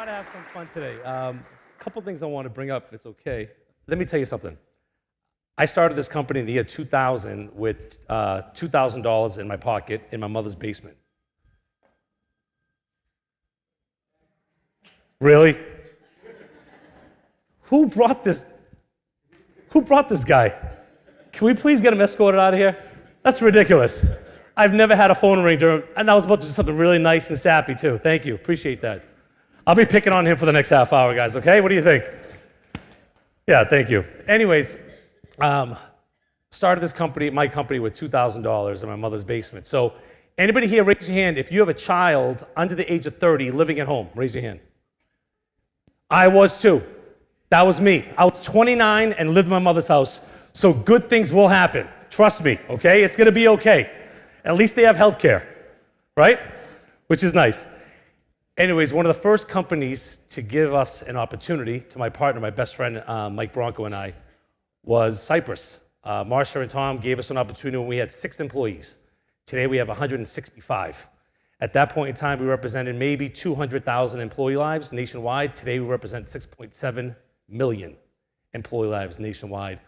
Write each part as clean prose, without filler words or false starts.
try to have some fun today. A couple things I want to bring up, if it's okay. Let me tell you something. I started this company in the year 2000 with $2,000 in my pocket in my mother's basement. Really? Who brought this guy? Can we please get him escorted out of here? That's ridiculous. I've never had a phone ring during, and I was about to do something really nice and sappy too. Thank you, appreciate that. I'll be picking on him for the next half hour, guys, okay? What do you think? Yeah, thank you. Anyways, started this company, my company, with $2,000 in my mother's basement. So anybody here, raise your hand if you have a child under the age of 30 living at home. Raise your hand. I was too. That was me. I was 29 and lived in my mother's house. So good things will happen. Trust me, okay? It's gonna be okay. At least they have health care, right? Which is nice. Anyways, one of the first companies to give us an opportunity, to my partner, my best friend, Mike Bronco, and I, was Cypress. Marsha and Tom gave us an opportunity when we had 6 employees. Today we have 165. At that point in time, we represented maybe 200,000 employee lives nationwide. Today we represent 6.7 million employee lives nationwide.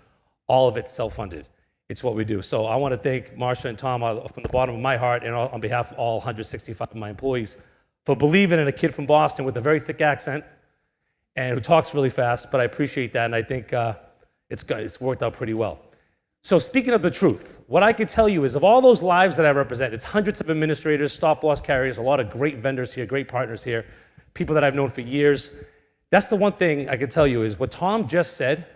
All of it self-funded. It's what we do. So I want to thank Marsha and Tom from the bottom of my heart and on behalf of all 165 of my employees for believing in a kid from Boston with a very thick accent and who talks really fast, but I appreciate that, and I think it's worked out pretty well. So speaking of the truth, what I can tell you is of all those lives that I represent, it's hundreds of administrators, stop-loss carriers, a lot of great vendors here, great partners here, people that I've known for years. That's the one thing I can tell you is what Tom just said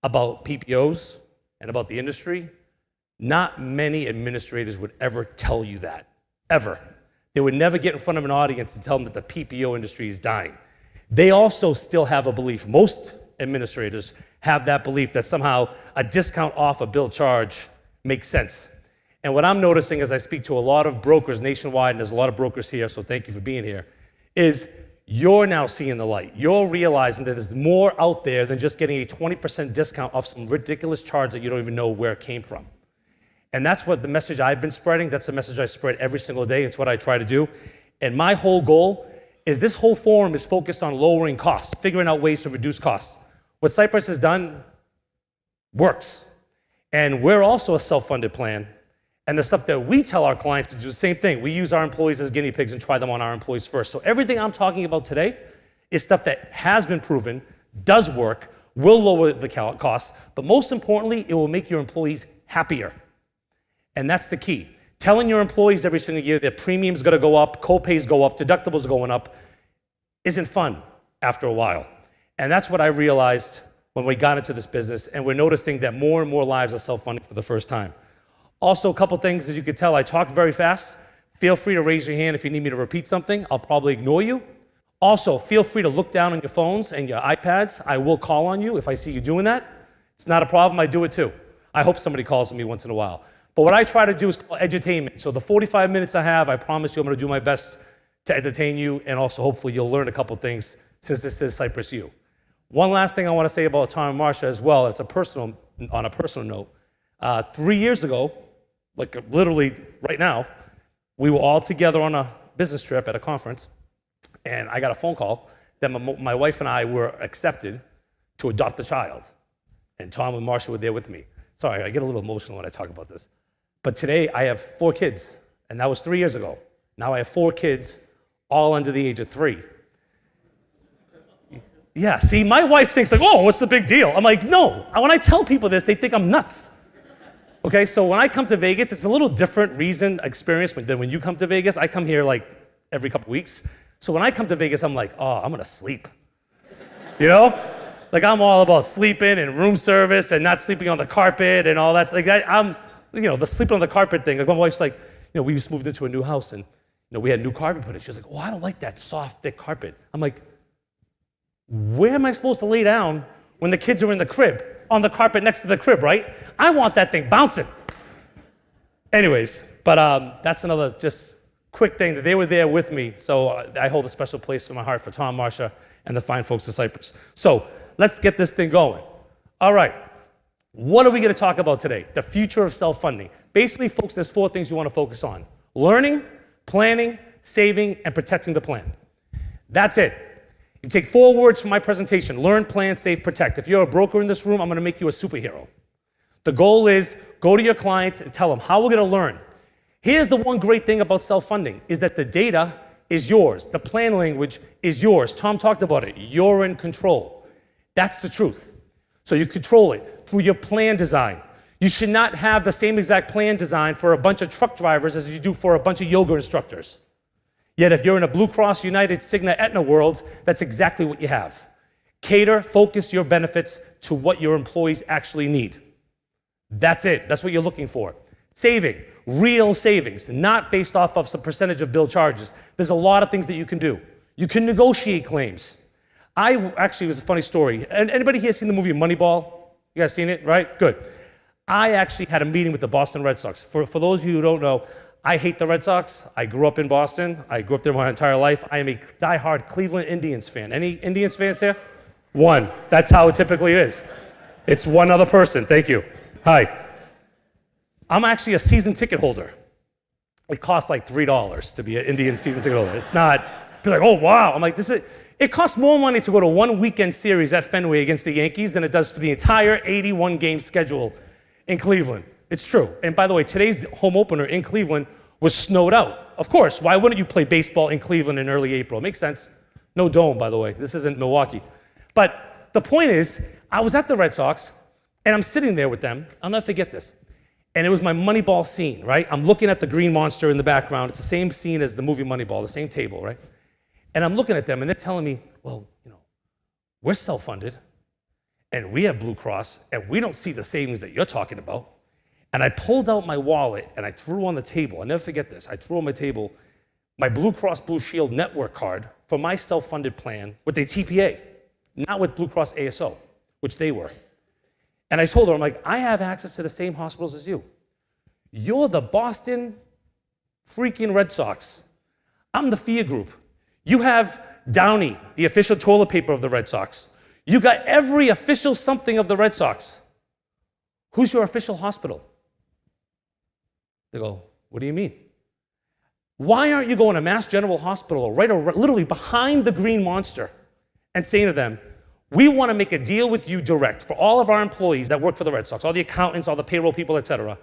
about PPOs and about the industry, not many administrators would ever tell you that, ever. They would never get in front of an audience and tell them that the PPO industry is dying. They also still have a belief, most administrators have that belief that somehow a discount off a bill charge makes sense. And what I'm noticing as I speak to a lot of brokers nationwide, and there's a lot of brokers here, so thank you for being here, is you're now seeing the light. You're realizing that there's more out there than just getting a 20% discount off some ridiculous charge that you don't even know where it came from. And that's what the message I've been spreading. That's the message I spread every single day. It's what I try to do. And my whole goal is this whole forum is focused on lowering costs, figuring out ways to reduce costs. What Cypress has done works. And we're also a self-funded plan. And the stuff that we tell our clients to do the same thing. We use our employees as guinea pigs and try them on our employees first. So everything I'm talking about today is stuff that has been proven, does work, will lower the costs, but most importantly, it will make your employees happier. And that's the key. Telling your employees every single year that premiums gonna go up, co-pays go up, deductibles going up, isn't fun after a while. And that's what I realized when we got into this business, and we're noticing that more and more lives are self-funding for the first time. Also, a couple things, as you can tell, I talk very fast. Feel free to raise your hand if you need me to repeat something. I'll probably ignore you. Also, feel free to look down on your phones and your iPads. I will call on you if I see you doing that. It's not a problem, I do it too. I hope somebody calls on me once in a while. But what I try to do is call edutainment. So the 45 minutes I have, I promise you I'm gonna do my best to entertain you, and also hopefully you'll learn a couple things since this is Cypress U. One last thing I wanna say about Tom and Marsha as well, it's on a personal note. 3 years ago, like literally right now, we were all together on a business trip at a conference, and I got a phone call that my wife and I were accepted to adopt a child. And Tom and Marsha were there with me. Sorry, I get a little emotional when I talk about this. But today I have 4 kids, and that was 3 years ago. Now I have 4 kids, all under the age of 3. Yeah, see, my wife thinks like, oh, what's the big deal? I'm like, no, when I tell people this, they think I'm nuts. Okay, so when I come to Vegas, it's a little different experience than when you come to Vegas. I come here like every couple weeks. So when I come to Vegas, I'm like, oh, I'm gonna sleep. You know? Like I'm all about sleeping and room service and not sleeping on the carpet and all that. Like I'm, the sleeping on the carpet thing. Like my wife's like, we just moved into a new house and we had new carpet put in. She's like, oh, I don't like that soft, thick carpet. I'm like, where am I supposed to lay down when the kids are in the crib? On the carpet next to the crib, right? I want that thing bouncing. Anyways, but that's another just quick thing that they were there with me. So I hold a special place in my heart for Tom, Marsha, and the fine folks at Cypress. So let's get this thing going. All right, what are we gonna talk about today? The future of self-funding. Basically, folks, there's 4 things you wanna focus on. Learning, planning, saving, and protecting the plan. That's it. You take 4 words from my presentation: learn, plan, save, protect. If you're a broker in this room, I'm going to make you a superhero. The goal is go to your clients and tell them how we're going to learn. Here's the one great thing about self-funding is that the data is yours. The plan language is yours. Tom talked about it. You're in control. That's the truth. So you control it through your plan design. You should not have the same exact plan design for a bunch of truck drivers as you do for a bunch of yoga instructors. Yet if you're in a Blue Cross, United, Cigna, Aetna world, that's exactly what you have. Cater, focus your benefits to what your employees actually need. That's it. That's what you're looking for. Saving, real savings, not based off of some percentage of bill charges. There's a lot of things that you can do. You can negotiate claims. It was a funny story. Anybody here seen the movie Moneyball? You guys seen it, right? Good. I actually had a meeting with the Boston Red Sox. For those of you who don't know, I hate the Red Sox. I grew up in Boston. I grew up there my entire life. I am a diehard Cleveland Indians fan. Any Indians fans here? One. That's how it typically is. It's one other person. Thank you. Hi. I'm actually a season ticket holder. It costs like $3 to be an Indian season ticket holder. It's not, people are like, oh, wow. I'm like, it costs more money to go to one weekend series at Fenway against the Yankees than it does for the entire 81 game schedule in Cleveland. It's true. And by the way, today's home opener in Cleveland was snowed out. Of course, why wouldn't you play baseball in Cleveland in early April? Makes sense. No dome, by the way. This isn't Milwaukee. But the point is, I was at the Red Sox, and I'm sitting there with them. I'll never forget this. And it was my Moneyball scene, right? I'm looking at the green monster in the background. It's the same scene as the movie Moneyball, the same table, right? And I'm looking at them, and they're telling me, well, we're self-funded, and we have Blue Cross, and we don't see the savings that you're talking about. And I pulled out my wallet, and I threw on the table. I'll never forget this. I threw on my table my Blue Cross Blue Shield network card for my self-funded plan with a TPA, not with Blue Cross ASO, which they were. And I told her, I'm like, I have access to the same hospitals as you. You're the Boston freaking Red Sox. I'm the Phia group. You have Downy, the official toilet paper of the Red Sox. You got every official something of the Red Sox. Who's your official hospital? They go, what do you mean? Why aren't you going to Mass General Hospital literally behind the green monster and saying to them, we want to make a deal with you direct for all of our employees that work for the Red Sox, all the accountants, all the payroll people, et cetera,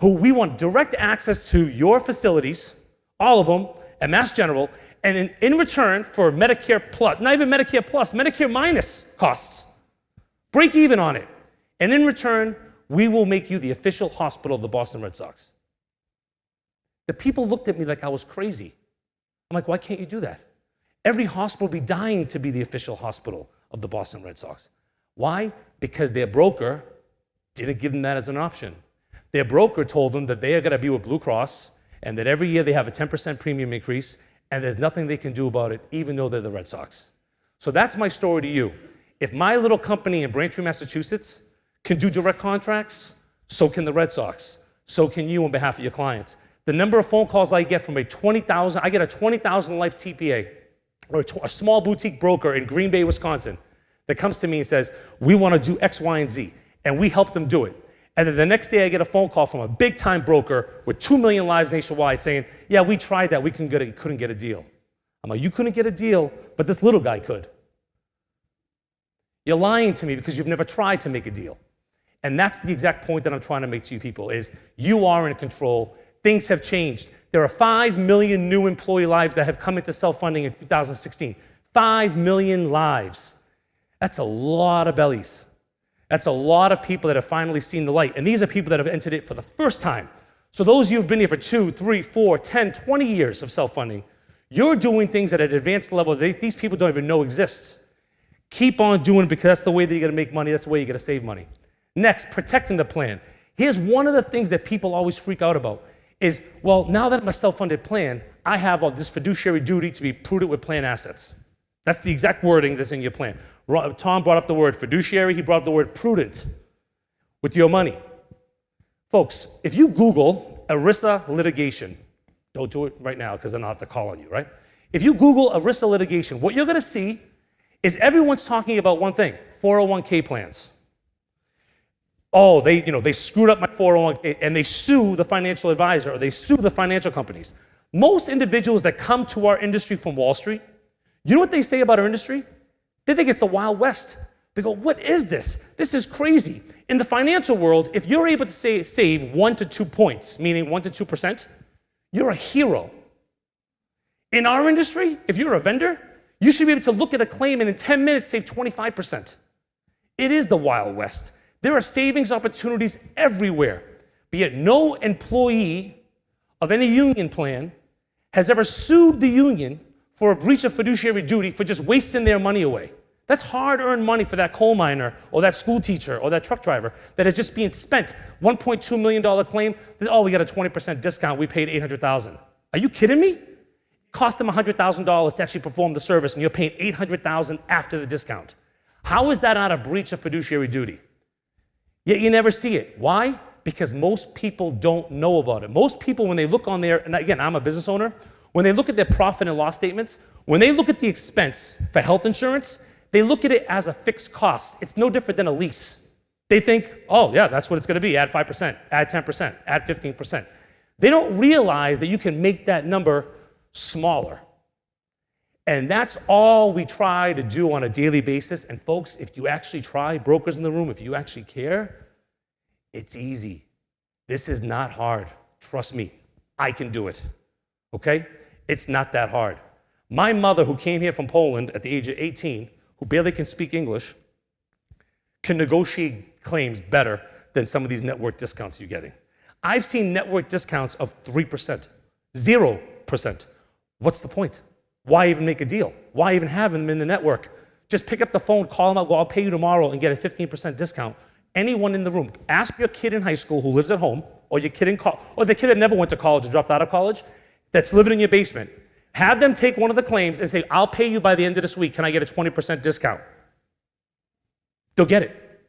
who we want direct access to your facilities, all of them, at Mass General, and in return for Medicare Plus, not even Medicare Plus, Medicare minus costs, break even on it. And in return, we will make you the official hospital of the Boston Red Sox. The people looked at me like I was crazy. I'm like, why can't you do that? Every hospital will be dying to be the official hospital of the Boston Red Sox. Why? Because their broker didn't give them that as an option. Their broker told them that they are going to be with Blue Cross and that every year they have a 10% premium increase and there's nothing they can do about it, even though they're the Red Sox. So that's my story to you. If my little company in Braintree, Massachusetts can do direct contracts, so can the Red Sox. So can you on behalf of your clients. The number of phone calls I get from I get a 20,000 life TPA, or a small boutique broker in Green Bay, Wisconsin, that comes to me and says, we want to do X, Y, and Z, and we help them do it. And then the next day I get a phone call from a big-time broker with 2 million lives nationwide saying, yeah, we tried that, we couldn't get a deal. I'm like, you couldn't get a deal, but this little guy could. You're lying to me because you've never tried to make a deal. And that's the exact point that I'm trying to make to you people is you are in control. Things have changed. There are 5 million new employee lives that have come into self-funding in 2016. 5 million lives. That's a lot of bellies. That's a lot of people that have finally seen the light. And these are people that have entered it for the first time. So those of you who've been here for 2, 3, 4, 10, 20 years of self-funding, you're doing things at an advanced level that these people don't even know exists. Keep on doing it because that's the way that you're going to make money. That's the way you're going to save money. Next, protecting the plan. Here's one of the things that people always freak out about is, well, now that I'm a self-funded plan, I have all this fiduciary duty to be prudent with plan assets. That's the exact wording that's in your plan. Tom brought up the word fiduciary. He brought up the word prudent with your money. Folks, if you Google ERISA litigation, don't do it right now because then I'll have to call on you, right? If you Google ERISA litigation, what you're going to see is everyone's talking about one thing, 401k plans. Oh, they screwed up my 401k, and they sue the financial advisor, or they sue the financial companies. Most individuals that come to our industry from Wall Street, you know what they say about our industry? They think it's the Wild West. They go, what is this? This is crazy. In the financial world, if you're able to save 1 to 2 points, meaning 1 to 2%, you're a hero. In our industry, if you're a vendor, you should be able to look at a claim and in 10 minutes save 25%. It is the Wild West. There are savings opportunities everywhere, but yet no employee of any union plan has ever sued the union for a breach of fiduciary duty for just wasting their money away. That's hard-earned money for that coal miner or that school teacher or that truck driver that is just being spent. $1.2 million claim, oh, we got a 20% discount, we paid $800,000. Are you kidding me? It cost them $100,000 to actually perform the service and you're paying $800,000 after the discount. How is that not a breach of fiduciary duty? Yet you never see it. Why? Because most people don't know about it. Most people, when they look on there, and again, I'm a business owner, when they look at their profit and loss statements, when they look at the expense for health insurance, they look at it as a fixed cost. It's no different than a lease. They think, oh yeah, that's what it's gonna be, add 5%, add 10%, add 15%. They don't realize that you can make that number smaller. And that's all we try to do on a daily basis. And folks, if you actually try, brokers in the room, if you actually care, it's easy. This is not hard. Trust me, I can do it, okay? It's not that hard. My mother, who came here from Poland at the age of 18, who barely can speak English, can negotiate claims better than some of these network discounts you're getting. I've seen network discounts of 3%, 0%. What's the point? Why even make a deal? Why even have them in the network? Just pick up the phone, call them out, go, I'll pay you tomorrow and get a 15% discount. Anyone in the room, ask your kid in high school who lives at home, or your kid in or the kid that never went to college or dropped out of college, that's living in your basement. Have them take one of the claims and say, I'll pay you by the end of this week. Can I get a 20% discount? They'll get it.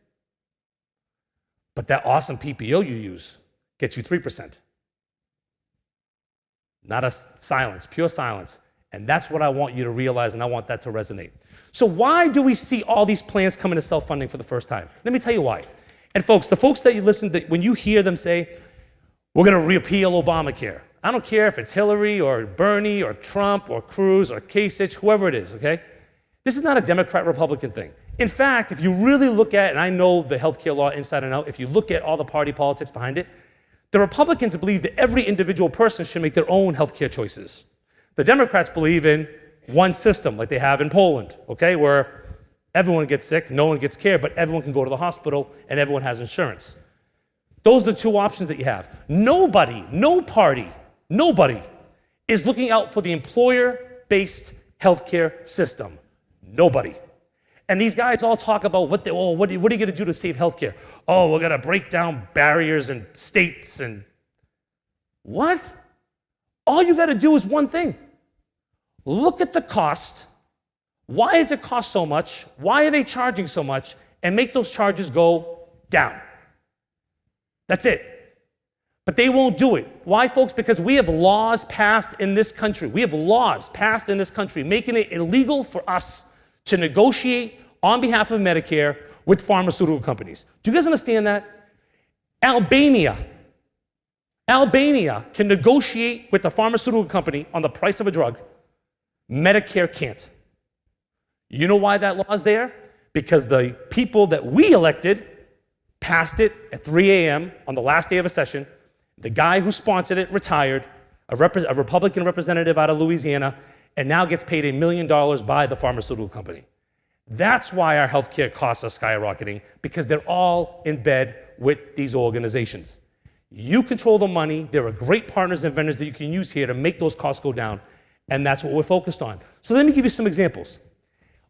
But that awesome PPO you use gets you 3%. Not a silence, pure silence. And that's what I want you to realize, and I want that to resonate. So why do we see all these plans come into self-funding for the first time? Let me tell you why. And folks, the folks that you listen to, when you hear them say, we're gonna repeal Obamacare, I don't care if it's Hillary or Bernie or Trump or Cruz or Kasich, whoever it is, okay? This is not a Democrat-Republican thing. In fact, if you really look at, and I know the healthcare law inside and out, if you look at all the party politics behind it, the Republicans believe that every individual person should make their own healthcare choices. The Democrats believe in one system, like they have in Poland, okay, where everyone gets sick, no one gets care, but everyone can go to the hospital and everyone has insurance. Those are the two options that you have. Nobody, no party, nobody is looking out for the employer-based healthcare system. Nobody. And these guys all talk about what are you going to do to save healthcare? Oh, we're going to break down barriers and states and what? All you got to do is one thing. Look at the cost. Why does it cost so much? Why are they charging so much? And make those charges go down. That's it. But they won't do it. Why, folks? Because we have laws passed in this country. We have laws passed in this country making it illegal for us to negotiate on behalf of Medicare with pharmaceutical companies. Do you guys understand that? Albania can negotiate with the pharmaceutical company on the price of a drug. Medicare can't. You know why that law is there? Because the people that we elected passed it at 3 a.m. on the last day of a session. The guy who sponsored it retired, a Republican representative out of Louisiana, and now gets paid $1 million by the pharmaceutical company. That's why our healthcare costs are skyrocketing, because they're all in bed with these organizations. You control the money. There are great partners and vendors that you can use here to make those costs go down, and that's what we're focused on. So let me give you some examples.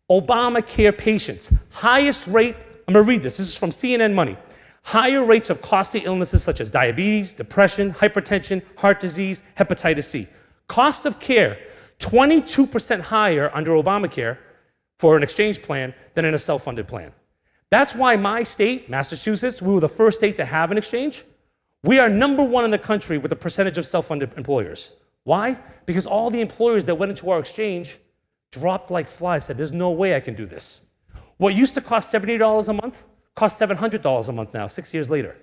Obamacare patients, highest rate, I'm gonna read this. This is from CNN Money. Higher rates of costly illnesses such as diabetes, depression, hypertension, heart disease, hepatitis C. Cost of care, 22% higher under Obamacare for an exchange plan than in a self-funded plan. That's why my state, Massachusetts, we were the first state to have an exchange. We are #1 in the country with the percentage of self-funded employers. Why? Because all the employers that went into our exchange dropped like flies, said, there's no way I can do this. What used to cost $70 a month costs $700 a month now, 6 years later.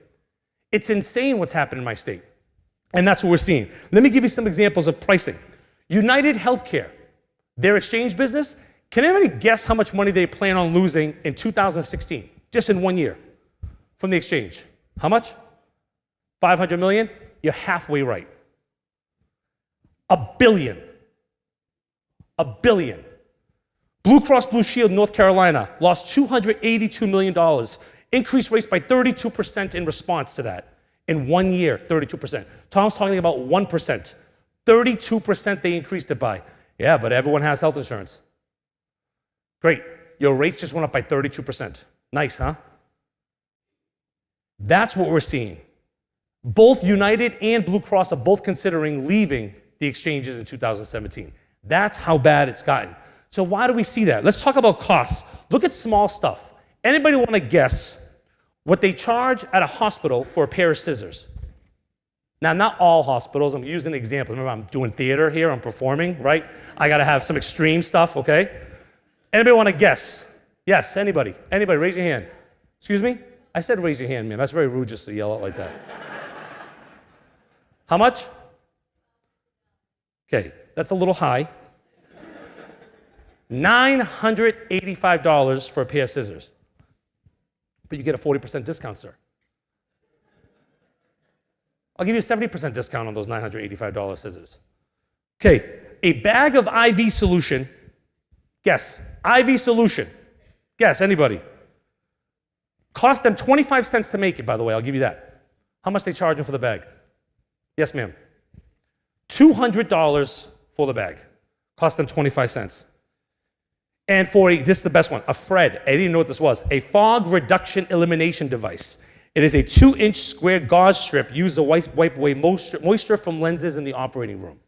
It's insane what's happened in my state. And that's what we're seeing. Let me give you some examples of pricing. United Healthcare, their exchange business Can anybody guess how much money they plan on losing in 2016, just in 1 year, from the exchange? How much? 500 million? You're halfway right. $1 billion. $1 billion. Blue Cross Blue Shield, North Carolina, lost $282 million, increased rates by 32% in response to that. In 1 year, 32%. Tom's talking about 1%. 32% they increased it by. Yeah, but everyone has health insurance. Great. Your rates just went up by 32%. Nice, huh? That's what we're seeing. Both United and Blue Cross are both considering leaving the exchanges in 2017. That's how bad it's gotten. So why do we see that? Let's talk about costs. Look at small stuff. Anybody want to guess what they charge at a hospital for a pair of scissors? Now, not all hospitals. I'm using an example. Remember, I'm doing theater here. I'm performing, right? I got to have some extreme stuff, okay? Anybody want to guess? Yes, anybody? Anybody, raise your hand. Excuse me? I said raise your hand, man. That's very rude just to yell out like that. How much? Okay, that's a little high. $985 for a pair of scissors. But you get a 40% discount, sir. I'll give you a 70% discount on those $985 scissors. Okay, a bag of IV solution. Guess, IV solution. Guess, anybody? Cost them 25 cents to make it, by the way, I'll give you that. How much they charging for the bag? Yes, ma'am. $200 for the bag. Cost them 25 cents. And for this is the best one, a FRED. I didn't know what this was. A fog reduction elimination device. It is a 2-inch square gauze strip used to wipe away moisture from lenses in the operating room.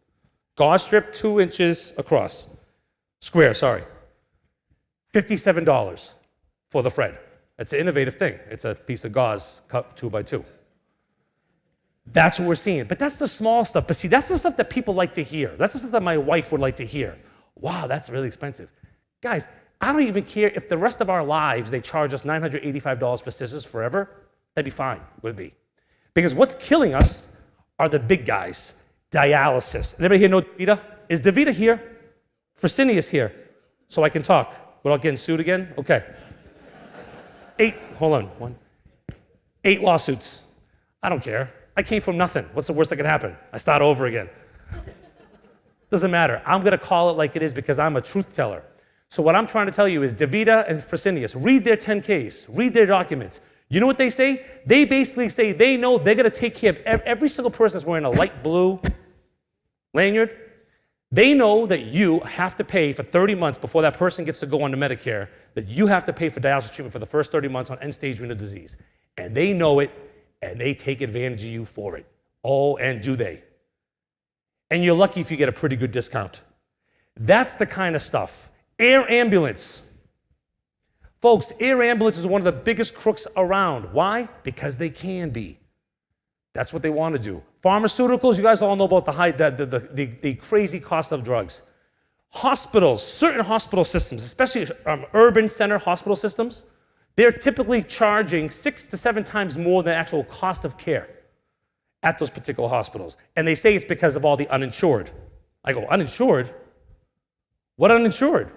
Gauze strip, 2 inches across. Square, sorry. $57 for the FRED. It's an innovative thing. It's a piece of gauze cut 2 by 2. That's what we're seeing. But that's the small stuff. But see, that's the stuff that people like to hear. That's the stuff that my wife would like to hear. Wow, that's really expensive. Guys, I don't even care if the rest of our lives they charge us $985 for scissors forever. That'd be fine with me. Because what's killing us are the big guys. Dialysis. Anybody here know DaVita? Is DaVita here? Fresenius here. So I can talk without getting sued again? Okay. 8 lawsuits. I don't care. I came from nothing. What's the worst that could happen? I start over again. Doesn't matter. I'm going to call it like it is because I'm a truth teller. So what I'm trying to tell you is DaVita and Fresenius, read their 10Ks, read their documents. You know what they say? They basically say they know they're going to take care of every single person that's wearing a light blue lanyard. They know that you have to pay for 30 months before that person gets to go on to Medicare, that you have to pay for dialysis treatment for the first 30 months on end-stage renal disease. And they know it, and they take advantage of you for it. Oh, and do they? And you're lucky if you get a pretty good discount. That's the kind of stuff. Air ambulance. Folks, air ambulance is one of the biggest crooks around. Why? Because they can be. That's what they want to do. Pharmaceuticals, you guys all know about the crazy cost of drugs. Hospitals, certain hospital systems, especially urban center hospital systems, they're typically charging 6 to 7 times more than the actual cost of care at those particular hospitals. And they say it's because of all the uninsured. I go, uninsured? What uninsured?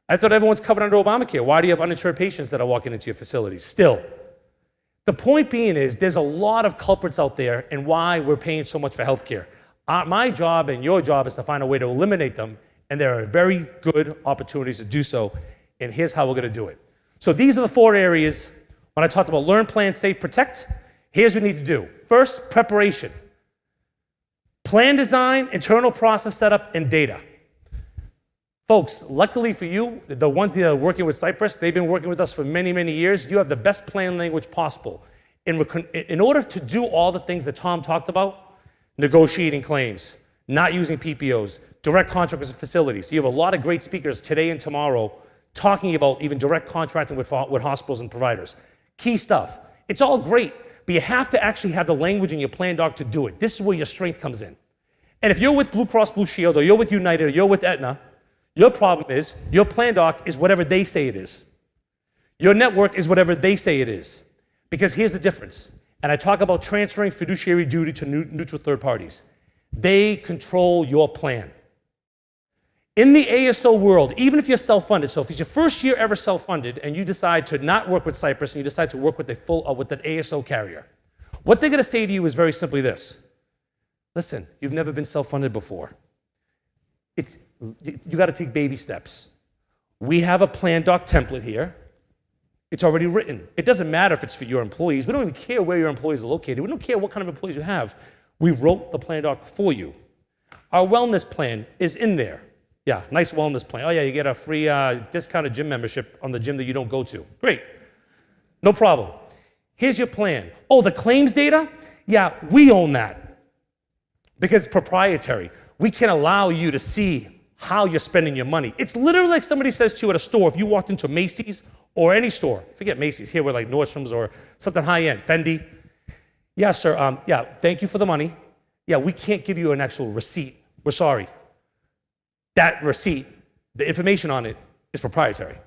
I thought everyone's covered under Obamacare. Why do you have uninsured patients that are walking into your facilities? Still. The point being is there's a lot of culprits out there and why we're paying so much for healthcare. My job and your job is to find a way to eliminate them, and there are very good opportunities to do so, and here's how we're going to do it. So these are the 4 areas. When I talked about learn, plan, save, protect, here's what we need to do. First, preparation. Plan design, internal process setup, and data. Folks, luckily for you, the ones that are working with Cypress, they've been working with us for many, many years. You have the best plan language possible. In order to do all the things that Tom talked about, negotiating claims, not using PPOs, direct contractors and facilities. You have a lot of great speakers today and tomorrow talking about even direct contracting with hospitals and providers. Key stuff. It's all great, but you have to actually have the language in your plan doc to do it. This is where your strength comes in. And if you're with Blue Cross Blue Shield, or you're with United, or you're with Aetna, your problem is your plan doc is whatever they say it is. Your network is whatever they say it is. Because here's the difference. And I talk about transferring fiduciary duty to neutral third parties. They control your plan. In the ASO world, even if you're self-funded, so if it's your first year ever self-funded and you decide to not work with Cypress and you decide to work with with an ASO carrier, what they're going to say to you is very simply this. Listen, you've never been self-funded before. You got to take baby steps. We have a plan doc template here. It's already written. It doesn't matter if it's for your employees. We don't even care where your employees are located. We don't care what kind of employees you have. We wrote the plan doc for you. Our wellness plan is in there. Yeah, nice wellness plan. Oh yeah, you get a free discounted gym membership on the gym that you don't go to. Great, no problem. Here's your plan. Oh, the claims data? Yeah, we own that because it's proprietary. We can allow you to see how you're spending your money. It's literally like somebody says to you at a store, if you walked into Macy's or any store, forget Macy's, here we're like Nordstrom's or something high-end, Fendi. Yeah, sir, yeah, thank you for the money. Yeah, we can't give you an actual receipt. We're sorry. That receipt, the information on it, is proprietary.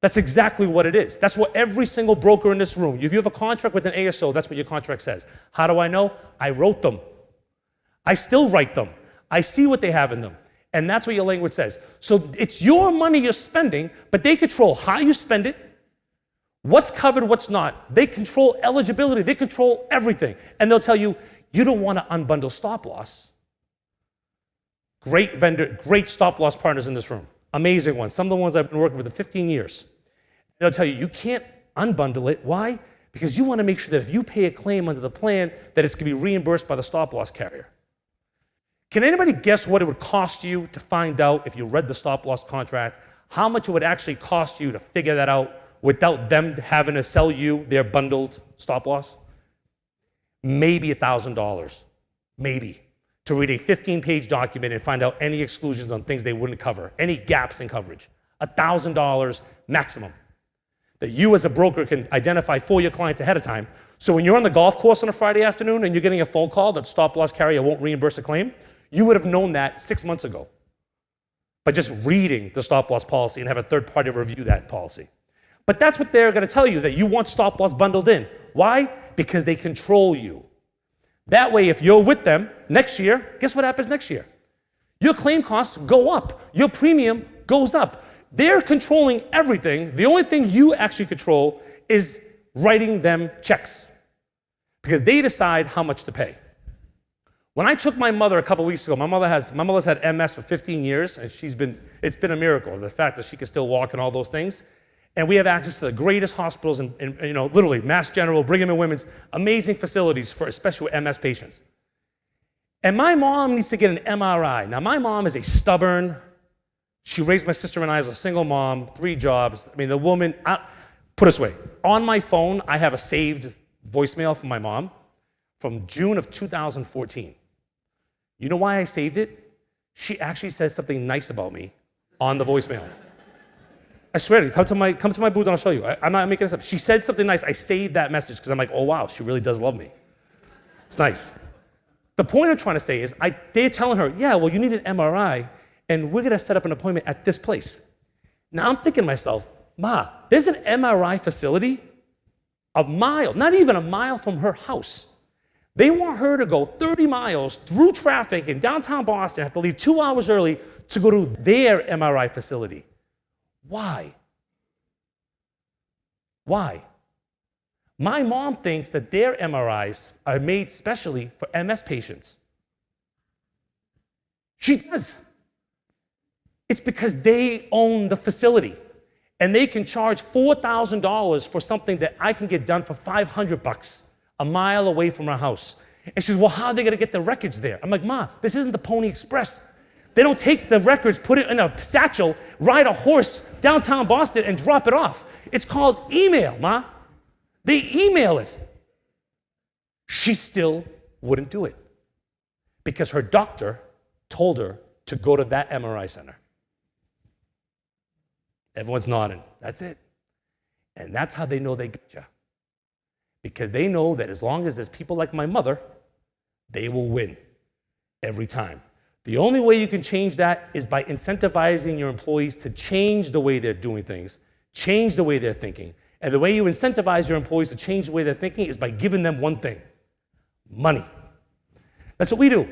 That's exactly what it is. That's what every single broker in this room, if you have a contract with an ASO, that's what your contract says. How do I know? I wrote them. I still write them. I see what they have in them. And that's what your language says. So it's your money you're spending, but they control how you spend it, what's covered, what's not. They control eligibility. They control everything. And they'll tell you, you don't want to unbundle stop loss. Great vendor, great stop loss partners in this room. Amazing ones. Some of the ones I've been working with for 15 years. They'll tell you, you can't unbundle it. Why? Because you want to make sure that if you pay a claim under the plan, that it's going to be reimbursed by the stop loss carrier. Can anybody guess what it would cost you to find out, if you read the stop loss contract, how much it would actually cost you to figure that out without them having to sell you their bundled stop loss? Maybe $1,000. Maybe. To read a 15-page document and find out any exclusions on things they wouldn't cover, any gaps in coverage. $1,000 maximum that you as a broker can identify for your clients ahead of time. So when you're on the golf course on a Friday afternoon and you're getting a phone call that stop loss carrier won't reimburse a claim, you would have known that 6 months ago by just reading the stop loss policy and have a third party review that policy. But that's what they're going to tell you, that you want stop loss bundled in. Why? Because they control you. That way, if you're with them next year, guess what happens next year? Your claim costs go up. Your premium goes up. They're controlling everything. The only thing you actually control is writing them checks because they decide how much to pay. When I took my mother a couple weeks ago, my mother's had MS for 15 years, and it's been a miracle, the fact that she can still walk and all those things. And we have access to the greatest hospitals in literally Mass General, Brigham and Women's, amazing facilities for especially with MS patients. And my mom needs to get an MRI. Now, my mom is a stubborn, she raised my sister and I as a single mom, 3 jobs. I mean, the woman, put it this way, on my phone, I have a saved voicemail from my mom from June of 2014. You know why I saved it? She actually says something nice about me on the voicemail. I swear to you, come to my booth and I'll show you. I'm not making this up. She said something nice. I saved that message because I'm like, oh wow, she really does love me. It's nice. The point I'm trying to say is they're telling her, yeah, well, you need an MRI and we're gonna set up an appointment at this place. Now I'm thinking to myself, Ma, there's an MRI facility a mile, not even a mile from her house. They want her to go 30 miles through traffic in downtown Boston, have to leave 2 hours early to go to their MRI facility. Why? Why? My mom thinks that their MRIs are made specially for MS patients. She does. It's because they own the facility and they can charge $4,000 for something that I can get done for $500 a mile away from our house. And she says, well, how are they gonna get the records there? I'm like, Ma, this isn't the Pony Express. They don't take the records, put it in a satchel, ride a horse downtown Boston and drop it off. It's called email, Ma. They email it. She still wouldn't do it because her doctor told her to go to that MRI center. Everyone's nodding. That's it. And that's how they know they get you. Because they know that as long as there's people like my mother, they will win every time. The only way you can change that is by incentivizing your employees to change the way they're doing things, change the way they're thinking. And the way you incentivize your employees to change the way they're thinking is by giving them one thing: money. That's what we do.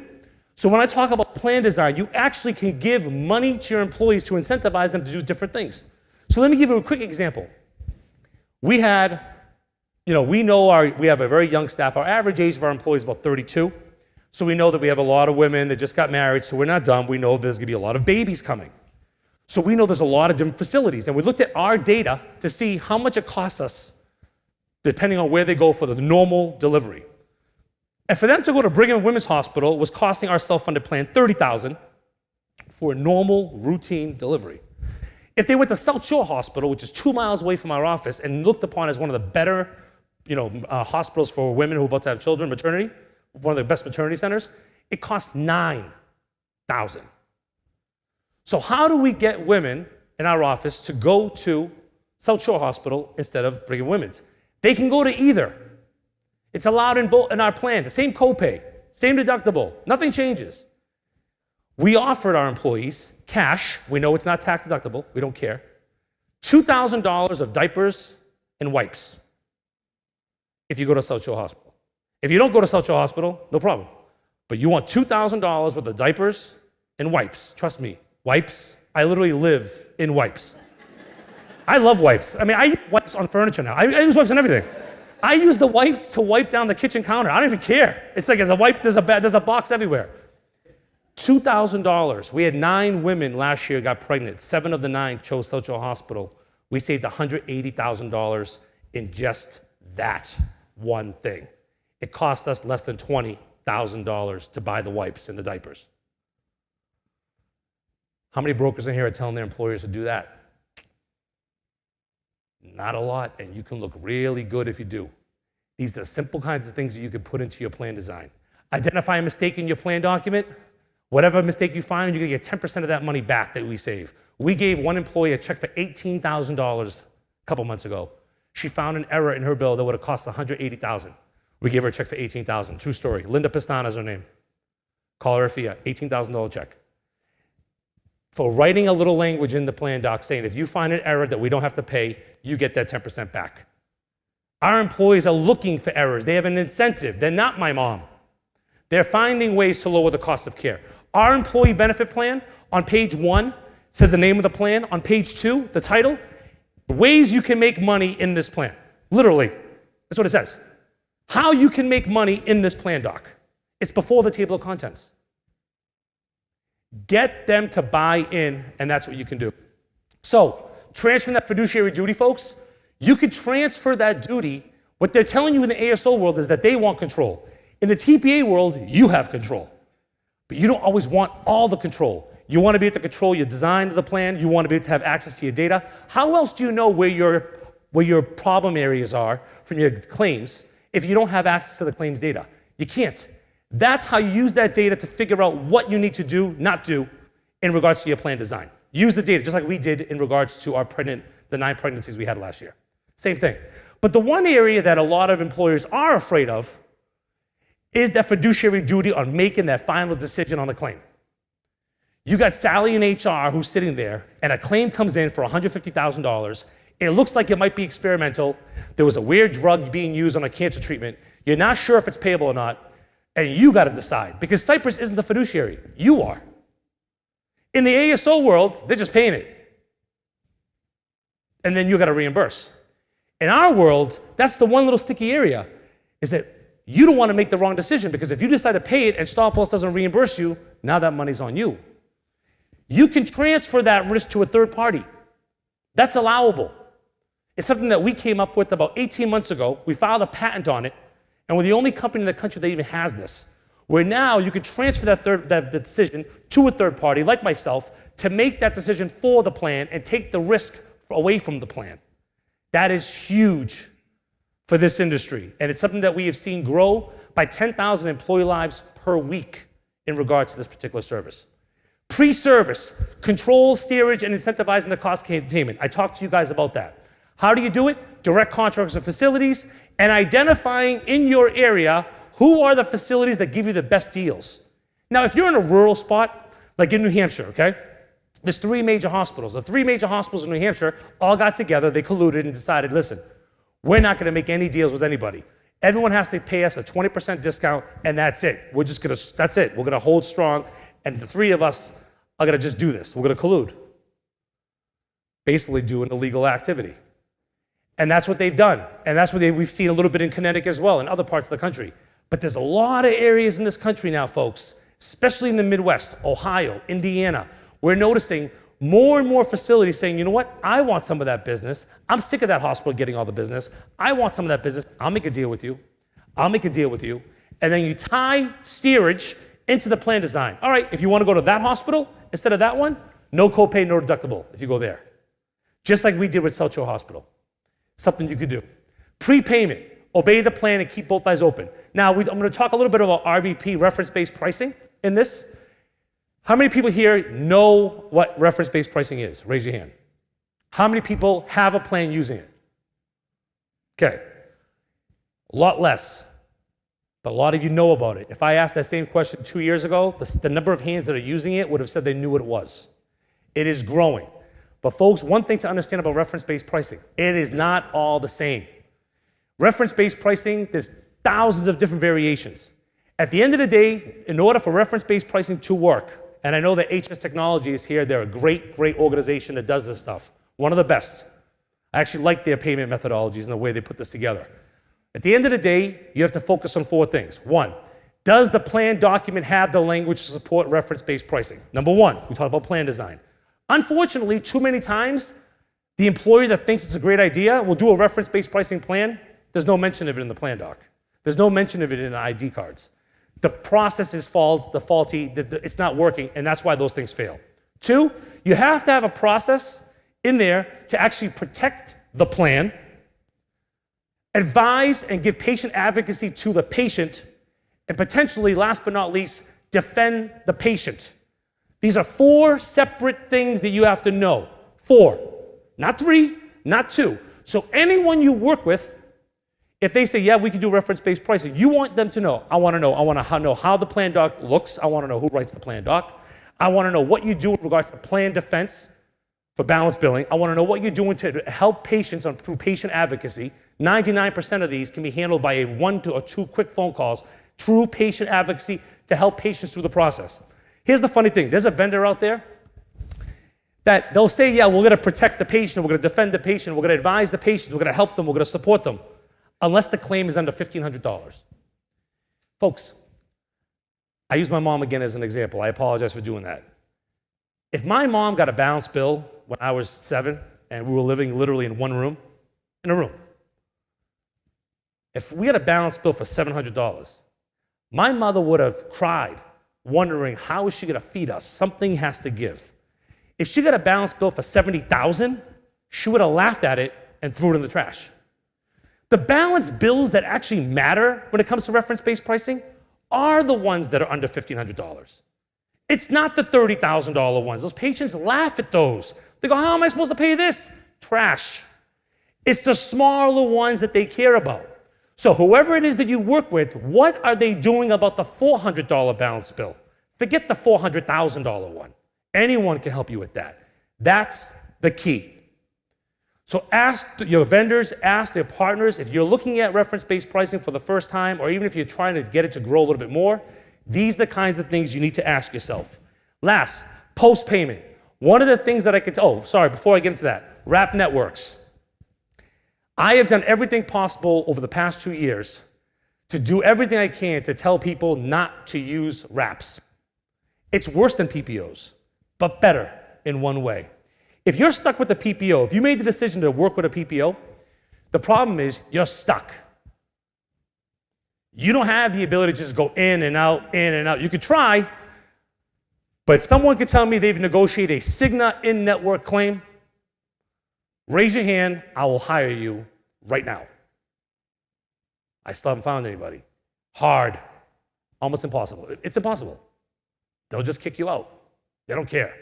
So when I talk about plan design, you actually can give money to your employees to incentivize them to do different things. So let me give you a quick example. We have a very young staff. Our average age of our employees is about 32. So we know that we have a lot of women that just got married, so we're not dumb. We know there's gonna be a lot of babies coming. So we know there's a lot of different facilities, and we looked at our data to see how much it costs us depending on where they go for the normal delivery. And for them to go to Brigham and Women's Hospital was costing our self-funded plan $30,000 for a normal routine delivery. If they went to South Shore Hospital, which is 2 miles away from our office and looked upon as one of the better hospitals for women who are about to have children, maternity, one of the best maternity centers, it costs $9,000. So how do we get women in our office to go to South Shore Hospital instead of Brigham Women's? They can go to either. It's allowed in our plan, the same copay, same deductible, nothing changes. We offered our employees cash, we know it's not tax deductible, we don't care, $2,000 of diapers and wipes if you go to South Shore Hospital. If you don't go to South Shore Hospital, no problem. But you want $2,000 worth of diapers and wipes. Trust me, wipes, I literally live in wipes. I love wipes. I mean, I use wipes on furniture now. I use wipes on everything. I use the wipes to wipe down the kitchen counter. I don't even care. It's like there's a box everywhere. $2,000. We had 9 women last year got pregnant. 7 of the 9 chose South Shore Hospital. We saved $180,000 in just that one thing. It cost us less than $20,000 to buy the wipes and the diapers. How many brokers in here are telling their employers to do that? Not a lot, and you can look really good if you do. These are simple kinds of things that you can put into your plan design. Identify a mistake in your plan document. Whatever mistake you find, you're gonna get 10% of that money back that we save. We gave one employee a check for $18,000 a couple months ago. She found an error in her bill that would have cost $180,000. We gave her a check for $18,000. True story. Linda Pistana is her name. Call her Phia, $18,000 check. For writing a little language in the plan doc saying if you find an error that we don't have to pay, you get that 10% back. Our employees are looking for errors. They have an incentive. They're not my mom. They're finding ways to lower the cost of care. Our employee benefit plan on page 1 says the name of the plan. On page 2, the title, ways you can make money in this plan. Literally, that's what it says. How you can make money in this plan doc. It's before the table of contents. Get them to buy in, and that's what you can do. So, transferring that fiduciary duty, folks, you could transfer that duty. What they're telling you in the ASO world is that they want control. In the TPA world, you have control. But you don't always want all the control. You want to be able to control your design of the plan. You want to be able to have access to your data. How else do you know where your problem areas are from your claims if you don't have access to the claims data? You can't. That's how you use that data to figure out what you need to do, not do, in regards to your plan design. Use the data, just like we did in regards to the 9 pregnancies we had last year. Same thing. But the one area that a lot of employers are afraid of is that fiduciary duty on making that final decision on a claim. You got Sally in HR who's sitting there, and a claim comes in for $150,000. It looks like it might be experimental. There was a weird drug being used on a cancer treatment. You're not sure if it's payable or not. And you got to decide, because Cypress isn't the fiduciary. You are. In the ASO world, they're just paying it. And then you got to reimburse. In our world, that's the one little sticky area, is that you don't want to make the wrong decision, because if you decide to pay it and Star Plus doesn't reimburse you, now that money's on you. You can transfer that risk to a third party. That's allowable. It's something that we came up with about 18 months ago. We filed a patent on it. And we're the only company in the country that even has this, where now you can transfer that decision to a third party, like myself, to make that decision for the plan and take the risk away from the plan. That is huge for this industry. And it's something that we have seen grow by 10,000 employee lives per week in regards to this particular service. Pre-service, control, steerage, and incentivizing the cost containment. I talked to you guys about that. How do you do it? Direct contracts with facilities, and identifying in your area who are the facilities that give you the best deals. Now, if you're in a rural spot, like in New Hampshire, okay, there's 3 major hospitals. The 3 major hospitals in New Hampshire all got together, they colluded and decided, listen, we're not gonna make any deals with anybody. Everyone has to pay us a 20% discount, and that's it. That's it. We're gonna hold strong, and the three of us are gonna just do this. We're gonna collude. Basically do an illegal activity. And that's what they've done. And that's what we've seen a little bit in Connecticut as well, and other parts of the country. But there's a lot of areas in this country now, folks, especially in the Midwest, Ohio, Indiana, we're noticing more and more facilities saying, you know what, I want some of that business. I'm sick of that hospital getting all the business. I want some of that business. I'll make a deal with you. I'll make a deal with you. And then you tie steerage into the plan design. All right, if you want to go to that hospital instead of that one, no copay, no deductible if you go there. Just like we did with South Shore Hospital. Something you could do. Prepayment. Obey the plan and keep both eyes open. Now, I'm going to talk a little bit about RBP, reference-based pricing, in this. How many people here know what reference-based pricing is? Raise your hand. How many people have a plan using it? Okay. A lot less, but a lot of you know about it. If I asked that same question 2 years ago, the number of hands that are using it would have said they knew what it was. It is growing. But folks, one thing to understand about reference-based pricing, it is not all the same. Reference-based pricing, there's thousands of different variations. At the end of the day, in order for reference-based pricing to work, and I know that HS Technology is here, they're a great, great organization that does this stuff. One of the best. I actually like their payment methodologies and the way they put this together. At the end of the day, you have to focus on 4 things. 1, does the plan document have the language to support reference-based pricing? Number 1, we talked about plan design. Unfortunately, too many times, the employer that thinks it's a great idea will do a reference-based pricing plan. There's no mention of it in the plan doc. There's no mention of it in the ID cards. The process is faulty, it's not working, and that's why those things fail. 2, you have to have a process in there to actually protect the plan, advise and give patient advocacy to the patient, and potentially, last but not least, defend the patient. These are 4 separate things that you have to know. 4, not 3, not 2. So anyone you work with, if they say, yeah, we can do reference-based pricing, you want them to know, I want to know how the plan doc looks. I want to know who writes the plan doc. I want to know what you do with regards to plan defense for balance billing. I want to know what you're doing to help patients through patient advocacy. 99% of these can be handled by 1 or 2 quick phone calls, true patient advocacy to help patients through the process. Here's the funny thing. There's a vendor out there that they'll say, yeah, we're going to protect the patient, we're going to defend the patient, we're going to advise the patient, we're going to help them, we're going to support them, unless the claim is under $1,500. Folks, I use my mom again as an example. I apologize for doing that. If my mom got a balance bill when I was 7 and we were living literally in a room, if we had a balance bill for $700, my mother would have cried, wondering how is she going to feed us? Something has to give. If she got a balance bill for $70,000, she would have laughed at it and threw it in the trash. The balance bills that actually matter when it comes to reference-based pricing are the ones that are under $1,500. It's not the $30,000 ones. Those patients laugh at those. They go, how am I supposed to pay this? Trash. It's the smaller ones that they care about. So whoever it is that you work with, what are they doing about the $400 balance bill? Forget the $400,000 one. Anyone can help you with that. That's the key. So ask your vendors, ask their partners, if you're looking at reference-based pricing for the first time, or even if you're trying to get it to grow a little bit more, these are the kinds of things you need to ask yourself. Last, post-payment. One of the things that I could, before I get into that, wrap networks. I have done everything possible over the past 2 years to do everything I can to tell people not to use wraps. It's worse than PPOs, but better in one way. If you're stuck with the PPO, if you made the decision to work with a PPO, the problem is you're stuck. You don't have the ability to just go in and out, in and out. You could try, but someone could tell me they've negotiated a Cigna in-network claim. Raise your hand, I will hire you right now. I still haven't found anybody. Hard, almost impossible. It's impossible. They'll just kick you out. They don't care.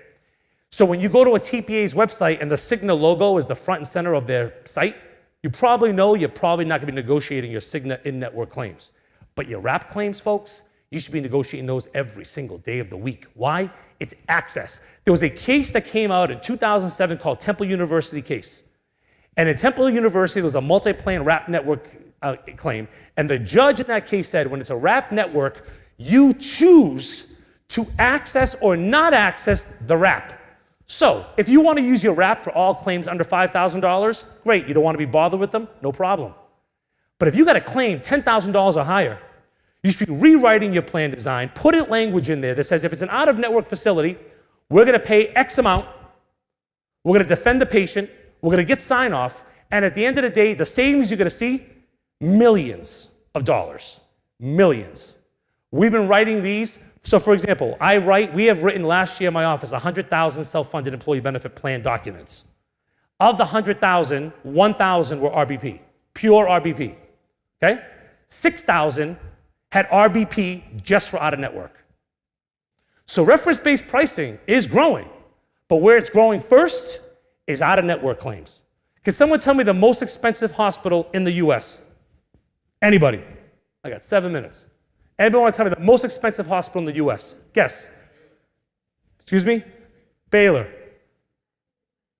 So when you go to a TPA's website and the Cigna logo is the front and center of their site, you probably know you're probably not going to be negotiating your Cigna in-network claims. But your wrap claims, folks, you should be negotiating those every single day of the week. Why? It's access. There was a case that came out in 2007 called Temple University case. And in Temple University, there was a multi-plan wrap network claim. And the judge in that case said, when it's a wrap network, you choose to access or not access the wrap. So if you want to use your wrap for all claims under $5,000, great. You don't want to be bothered with them? No problem. But if you got a claim $10,000 or higher, you should be rewriting your plan design, put a language in there that says if it's an out-of-network facility, we're going to pay X amount, we're going to defend the patient, we're going to get sign-off, and at the end of the day, the savings you're going to see, millions of dollars. Millions. We've been writing these. So for example, we have written last year in my office 100,000 self-funded employee benefit plan documents. Of the 100,000, 1,000 were RBP, pure RBP, okay? 6,000 had RBP just for out-of-network. So reference-based pricing is growing, but where it's growing first is out-of-network claims. Can someone tell me the most expensive hospital in the US? Anybody? I got 7 minutes. Anybody want to tell me the most expensive hospital in the US? Guess. Excuse me? Baylor.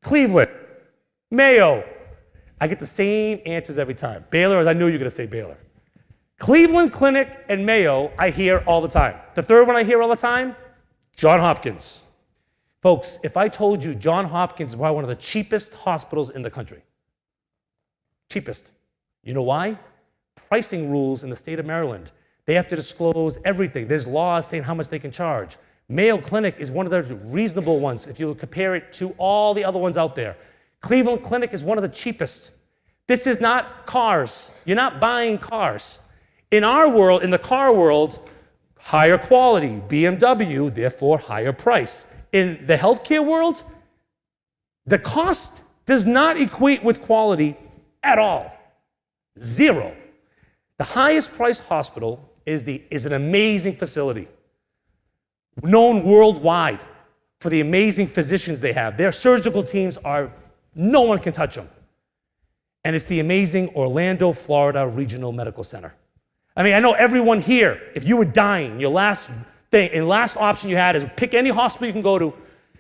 Cleveland. Mayo. I get the same answers every time. Baylor, as I knew you were going to say Baylor. Cleveland Clinic and Mayo, I hear all the time. The third one I hear all the time, Johns Hopkins. Folks, if I told you Johns Hopkins is probably one of the cheapest hospitals in the country. Cheapest. You know why? Pricing rules in the state of Maryland. They have to disclose everything. There's laws saying how much they can charge. Mayo Clinic is one of the reasonable ones if you compare it to all the other ones out there. Cleveland Clinic is one of the cheapest. This is not cars. You're not buying cars. In our world, in the car world, higher quality, BMW, therefore higher price. In the healthcare world, the cost does not equate with quality at all. Zero. The highest priced hospital is an amazing facility, known worldwide for the amazing physicians they have. Their surgical teams are, no one can touch them. And it's the amazing Orlando, Florida Regional Medical Center. I mean, I know everyone here, if you were dying, your last option you had is pick any hospital you can go to,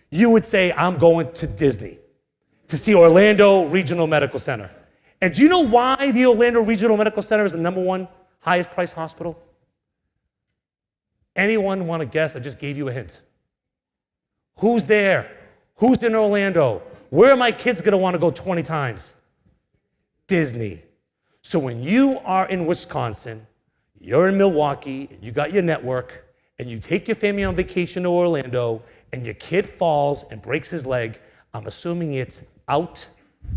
you would say, I'm going to Disney to see Orlando Regional Medical Center. And do you know why the Orlando Regional Medical Center is the #1 highest priced hospital? Anyone want to guess? I just gave you a hint. Who's there? Who's in Orlando? Where are my kids going to want to go 20 times? Disney. So when you are in Wisconsin, you're in Milwaukee, and you got your network, and you take your family on vacation to Orlando, and your kid falls and breaks his leg, I'm assuming it's out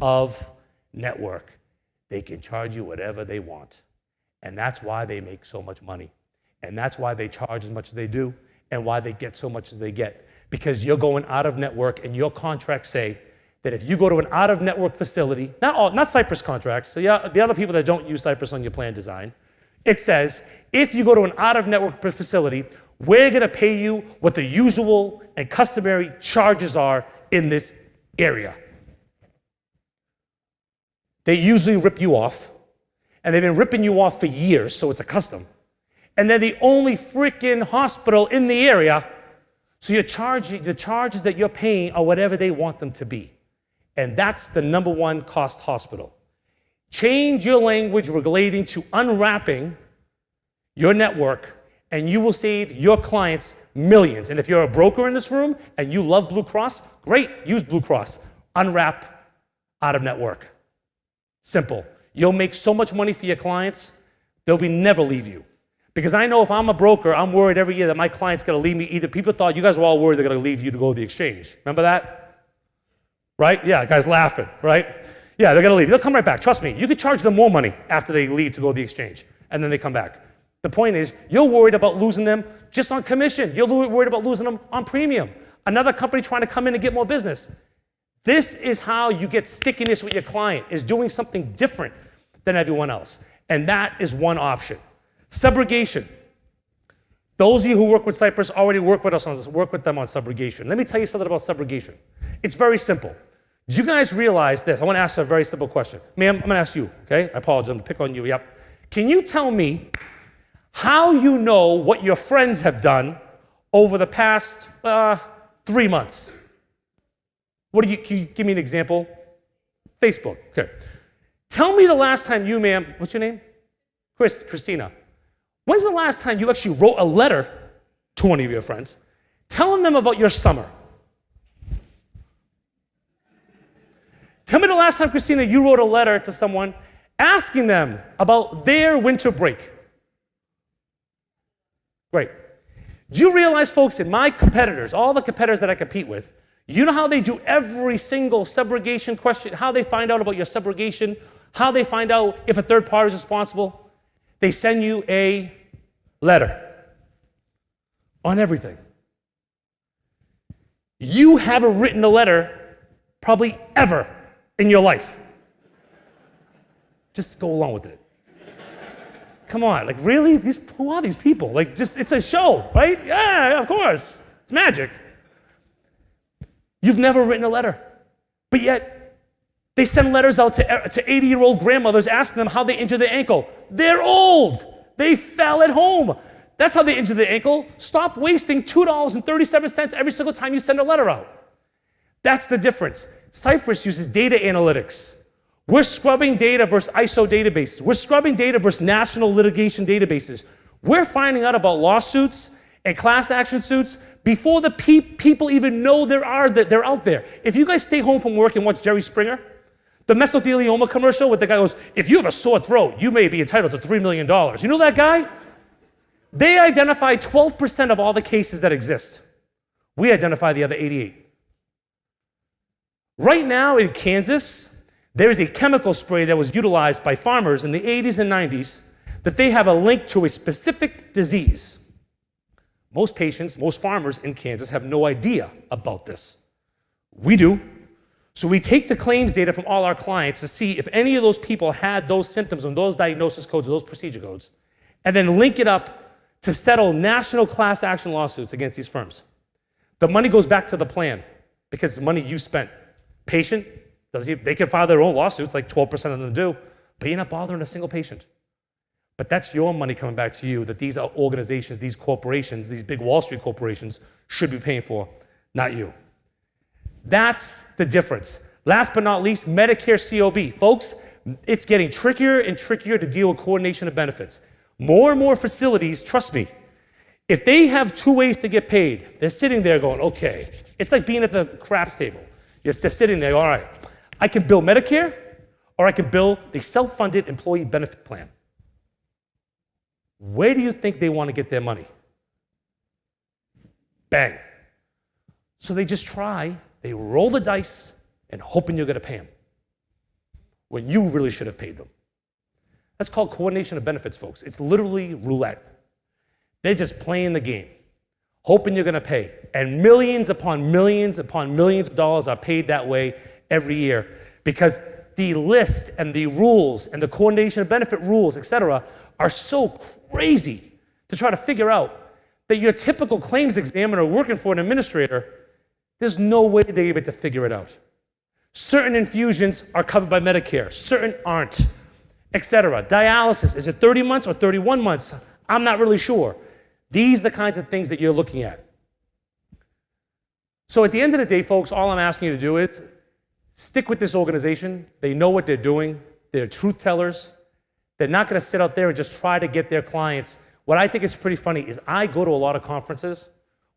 of network. They can charge you whatever they want. And that's why they make so much money. And that's why they charge as much as they do, and why they get so much as they get. Because you're going out of network, and your contracts say that if you go to an out-of-network facility, not Cypress contracts, so yeah, the other people that don't use Cypress on your plan design, it says, if you go to an out-of-network facility, we're going to pay you what the usual and customary charges are in this area. They usually rip you off, and they've been ripping you off for years, so it's a custom. And they're the only freaking hospital in the area, so the charges that you're paying are whatever they want them to be. And that's the #1 cost hospital. Change your language relating to unwrapping your network, and you will save your clients millions. And if you're a broker in this room and you love Blue Cross, great, use Blue Cross. Unwrap out of network. Simple. You'll make so much money for your clients, they'll never leave you. Because I know if I'm a broker, I'm worried every year that my client's gonna leave me. Either people thought you guys were all worried they're gonna leave you to go to the exchange. Remember that? Right? Yeah, the guy's laughing, right? Yeah, they're gonna leave. They'll come right back. Trust me, you could charge them more money after they leave to go to the exchange, and then they come back. The point is, you're worried about losing them just on commission. You're worried about losing them on premium. Another company trying to come in and get more business. This is how you get stickiness with your client, is doing something different than everyone else. And that is one option. Subrogation. Those of you who work with Cypress already work with them on subrogation. Let me tell you something about subrogation. It's very simple. Do you guys realize this? I want to ask you a very simple question. Ma'am, I'm going to ask you, okay? I apologize, I'm going to pick on you, yep. Can you tell me how you know what your friends have done over the past 3 months? Can you give me an example? Facebook, okay. Tell me the last time you, ma'am, what's your name? Christina, when's the last time you actually wrote a letter to one of your friends telling them about your summer? Tell me the last time, Christina, you wrote a letter to someone asking them about their winter break. Great. Do you realize, folks, in my competitors, all the competitors that I compete with, you know how they do every single subrogation question, how they find out about your subrogation, how they find out if a third party is responsible? They send you a letter on everything. You haven't written a letter probably ever in your life. Just go along with it. Come on, like really? Who are these people? Like just, it's a show, right? Yeah, of course. It's magic. You've never written a letter, but yet they send letters out to 80-year-old grandmothers asking them how they injured their ankle. They're old. They fell at home. That's how they injured their ankle. Stop wasting $2.37 every single time you send a letter out. That's the difference. Cypress uses data analytics. We're scrubbing data versus ISO databases. We're scrubbing data versus national litigation databases. We're finding out about lawsuits and class action suits before the people even know they're out there. If you guys stay home from work and watch Jerry Springer, the mesothelioma commercial where the guy goes, if you have a sore throat, you may be entitled to $3 million. You know that guy? They identify 12% of all the cases that exist. We identify the other 88. Right now in Kansas, there is a chemical spray that was utilized by farmers in the 80s and 90s that they have a link to a specific disease. Most patients, most farmers in Kansas have no idea about this. We do. So we take the claims data from all our clients to see if any of those people had those symptoms and those diagnosis codes or those procedure codes, and then link it up to settle national class action lawsuits against these firms. The money goes back to the plan because it's money you spent. Patient, they can file their own lawsuits, like 12% of them do, but you're not bothering a single patient. But that's your money coming back to you that these organizations, these corporations, these big Wall Street corporations should be paying for, not you. That's the difference. Last but not least, Medicare COB. Folks, it's getting trickier and trickier to deal with coordination of benefits. More and more facilities, trust me, if they have two ways to get paid, they're sitting there going, okay. It's like being at the craps table. Yes, they're sitting there, all right, I can bill Medicare or I can bill the self-funded employee benefit plan. Where do you think they want to get their money? Bang. So they just try, they roll the dice and hoping you're going to pay them when you really should have paid them. That's called coordination of benefits, folks. It's literally roulette. They're just playing the game, hoping you're going to pay. And millions upon millions upon millions of dollars are paid that way every year because the list and the rules and the coordination of benefit rules, et cetera, are so crazy to try to figure out that your typical claims examiner working for an administrator, there's no way they're able to figure it out. Certain infusions are covered by Medicare, certain aren't, et cetera. Dialysis, is it 30 months or 31 months? I'm not really sure. These are the kinds of things that you're looking at. So at the end of the day, folks, all I'm asking you to do is stick with this organization. They know what they're doing. They're truth tellers. They're not going to sit out there and just try to get their clients. What I think is pretty funny is I go to a lot of conferences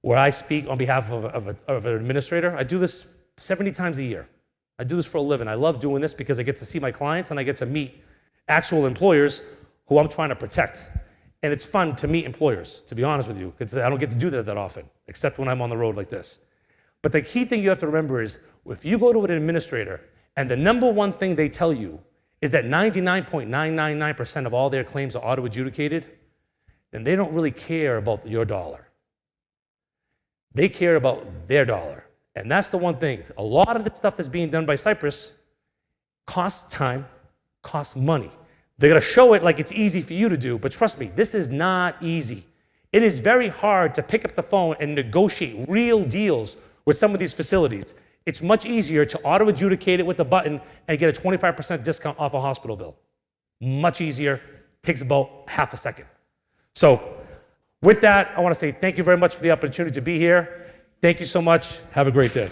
where I speak on behalf of an administrator. I do this 70 times a year. I do this for a living. I love doing this because I get to see my clients and I get to meet actual employers who I'm trying to protect. And it's fun to meet employers, to be honest with you, because I don't get to do that often, except when I'm on the road like this. But the key thing you have to remember is if you go to an administrator and the number one thing they tell you is that 99.999% of all their claims are auto-adjudicated, then they don't really care about your dollar. They care about their dollar. And that's the one thing. A lot of the stuff that's being done by Cypress costs time, costs money. They're going to show it like it's easy for you to do, but trust me, this is not easy. It is very hard to pick up the phone and negotiate real deals with some of these facilities. It's much easier to auto-adjudicate it with a button and get a 25% discount off a hospital bill. Much easier, takes about half a second. So with that, I want to say thank you very much for the opportunity to be here. Thank you so much. Have a great day.